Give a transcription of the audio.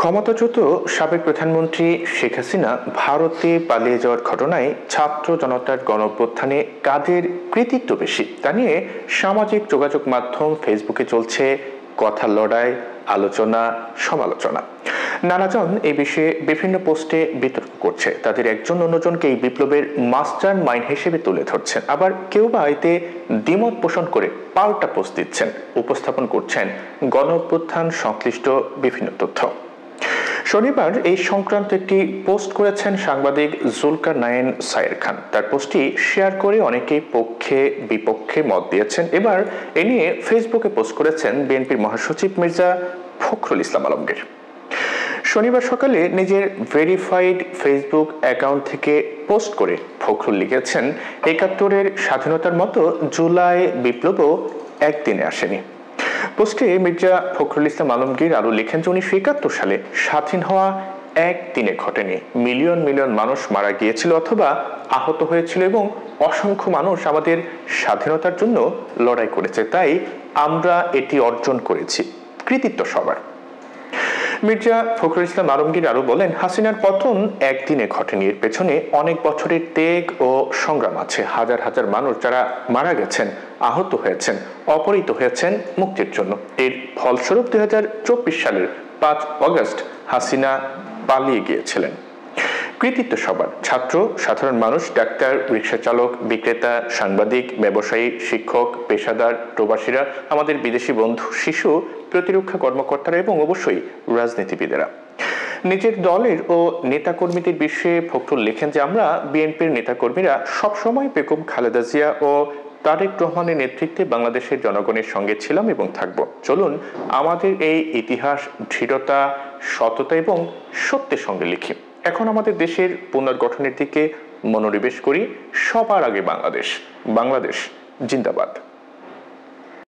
ক্ষমতাচ্যুত সাবেক প্রধানমন্ত্রী শেখ হাসিনা ভারতে পালিয়ে যাওয়ার ঘটনায় ছাত্র জনতার গণঅভ্যুত্থানে কাদের কৃতিত্ব বেশি তা নিয়ে সামাজিক যোগাযোগ মাধ্যম ফেসবুকে চলছে কথার লড়াই, আলোচনা, সমালোচনা। নানাজন এই বিষয়ে বিভিন্ন পোস্টে বিতর্ক করছে, তাদের একজন অন্যজনকে এই বিপ্লবের মাস্টার মাইন্ড হিসেবে তুলে ধরছেন, আবার কেউ বা এতে দ্বিমত পোষণ করে পাল্টা পোস্ট দিচ্ছেন, উপস্থাপন করছেন গণঅভ্যুত্থান সংশ্লিষ্ট বিভিন্ন তথ্য। শনিবার এই সংক্রান্ত একটি পোস্ট করেছেন সাংবাদিক জুলকারনাইন সায়ের খান। তার পোস্টটি শেয়ার করে অনেকেই পক্ষে বিপক্ষে মত দিয়েছেন। এবার এ নিয়ে ফেসবুকে পোস্ট করেছেন বিএনপির মহাসচিব মির্জা ফখরুল ইসলাম আলমগীর। শনিবার সকালে নিজের ভেরিফাইড ফেসবুক অ্যাকাউন্ট থেকে পোস্ট করে ফখরুল লিখেছেন, ৭১-এর স্বাধীনতার মতো জুলাই বিপ্লবও একদিনে আসেনি। পোস্টে মির্জা ফখরুল ইসলাম আলমগীর আরো লিখেন যে ১৯৭১ সালে স্বাধীন হওয়া একদিনে ঘটেনি, মিলিয়ন মিলিয়ন মানুষ মারা গিয়েছিল অথবা আহত হয়েছিল এবং অসংখ্য মানুষ আমাদের স্বাধীনতার জন্য লড়াই করেছে, তাই আমরা এটি অর্জন করেছি, কৃতিত্ব সবার। মির্জা ফখরুল ইসলাম আলমগীর আরো বলেন, হাসিনার পতন একদিনে ঘটেনি, এর পেছনে অনেক বছরের ত্যাগ ও সংগ্রাম আছে। হাজার হাজার মানুষ যারা মারা গেছেন, আহত হয়েছেন, অপহৃত হয়েছেন মুক্তির জন্য। এর ফলস্বরূপ ২০২৪ সালের ৫ অগস্ট হাসিনা পালিয়ে গিয়েছিলেন। কৃতিত্ব সবার, ছাত্র, সাধারণ মানুষ, ডাক্তার, রিক্সা চালক, বিক্রেতা, সাংবাদিক, ব্যবসায়ী, শিক্ষক, পেশাদার, প্রবাসীরা, আমাদের বিদেশি বন্ধু, শিশু, প্রতিরক্ষা কর্মকর্তারা এবং অবশ্যই রাজনীতিবিদেরা। নিজের দলের ও নেতাকর্মীদের বিষয়ে ফখরুল লেখেন যে আমরা বিএনপির নেতাকর্মীরা সবসময় বেগম খালেদা জিয়া ও তারেক রহমানের নেতৃত্বে বাংলাদেশের জনগণের সঙ্গে ছিলাম এবং থাকব। চলুন আমাদের এই ইতিহাস দৃঢ়তা, সততা এবং সত্যের সঙ্গে লিখি। এখন আমাদের দেশের পুনর্গঠনের দিকে মনোনিবেশ করি। সবার আগে বাংলাদেশ, বাংলাদেশ জিন্দাবাদ।